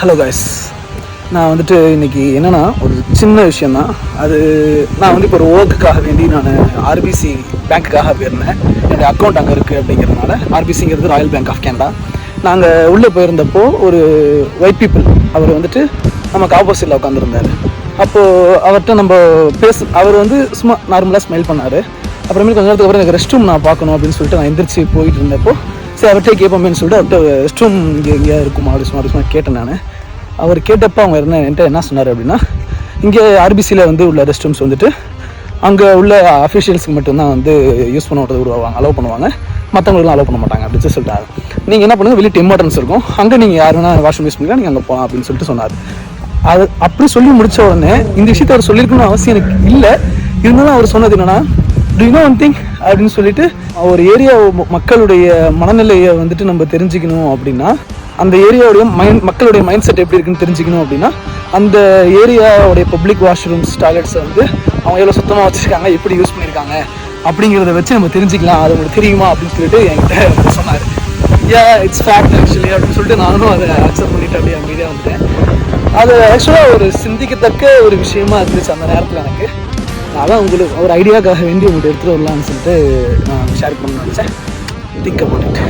Hello guys, நான் வந்துட்டு இன்றைக்கி என்னென்னா ஒரு சின்ன விஷயந்தான். அது நான் வந்து இப்போ ஒரு ஒர்க்குக்காக வேண்டி நான் ஆர்பிசி பேங்க்குக்காக போயிருந்தேன். என்னுடைய அக்கௌண்ட் அங்கே இருக்குது அப்படிங்கிறதுனால. ஆர்பிசிங்கிறது ராயல் பேங்க் ஆஃப் கேனடா. நாங்கள் உள்ளே போயிருந்தப்போ ஒரு ஒயிட் பீப்புள் அவர் வந்துட்டு நமக்கு ஆப்போசிட்டில் உட்காந்துருந்தார். அப்போது அவர்கிட்ட நம்ம அவர் வந்து சும்மா நார்மலாக ஸ்மைல் பண்ணார். அப்புறமேல் கொஞ்ச நேரத்துக்கு அப்புறம் எனக்கு ரெஸ்ட் ரூம் நான் பார்க்கணும் அப்படின்னு சொல்லிட்டு நான் எந்திரிச்சு போயிட்டு இருந்தப்போ சரி அவர்கிட்ட கேட்போமேன்னு சொல்லிட்டு அவர்கிட்ட ரெஸ்ட் ரூம் இங்கே எங்கேயா இருக்குமா அப்படின்னு சும்மா கேட்டேன் நான். அவர் கேட்டப்போ அவங்க என்கிட்ட என்ன சொன்னார் அப்படின்னா, இங்கே ஆர்பிசியில் வந்து உள்ள ரெஸ்ட் ரூம்ஸ் வந்துட்டு அங்கே உள்ள அஃபிஷியல்ஸுக்கு மட்டும்தான் வந்து யூஸ் பண்ண விடுவாங்க, அலோவ் பண்ணுவாங்க, மற்றவங்களுக்குலாம் அலோவ் பண்ண மாட்டாங்க அப்படின்னு சொல்லிட்டாரு. நீங்கள் என்ன பண்ணுங்கள், வெளியே இம்பார்ட்டன்ஸ் இருக்கும், அங்கே நீங்கள் யாருன்னா வாஷ்ரூம் யூஸ் பண்ணிக்கலாம், நீங்கள் அங்கே போகலாம் அப்படின்னு சொல்லிட்டு சொன்னார். அது அப்படி சொல்லி முடித்த உடனே இந்த விஷயத்தை அவர் சொல்லியிருக்கணும்னு அவசியம் எனக்கு இல்லை. இருந்தாலும் அவர் சொன்னது என்னென்னா, to you know one thing அப்படின்னு சொல்லிட்டு, ஒரு ஏரியா மக்களுடைய மனநிலையை வந்துட்டு நம்ம தெரிஞ்சுக்கணும் அப்படின்னா, அந்த ஏரியாவுடைய மக்களுடைய மைண்ட் செட் எப்படி இருக்குன்னு தெரிஞ்சுக்கணும் அப்படின்னா, அந்த ஏரியாவுடைய பப்ளிக் வாஷ்ரூம்ஸ் டாய்லெட்ஸை வந்து அவங்க எவ்வளோ சுத்தமாக வச்சுருக்காங்க, எப்படி யூஸ் பண்ணியிருக்காங்க அப்படிங்கிறத வச்சு நம்ம தெரிஞ்சுக்கலாம். அது உங்களுக்கு தெரியுமா அப்படின்னு சொல்லிட்டு என்கிட்ட சொன்னார். இட்ஸ் ஃபேக்ட் ஆக்சுவலி அப்படின்னு சொல்லிட்டு நானும் அதை அக்செப்ட் பண்ணிட்டு அப்படியே அமைதியாக வந்துட்டேன். அது ஆக்சுவலாக ஒரு சிந்திக்கத்தக்க ஒரு விஷயமா இருந்துச்சு அந்த நேரத்தில் எனக்கு. அதான் உங்களுக்கு ஒரு ஐடியாக்காக வேண்டி உங்கள்கிட்ட எடுத்துகிட்டு வரலான்னு சொல்லிட்டு நான் ஷேர் பண்ண நினச்சேன். Think about it.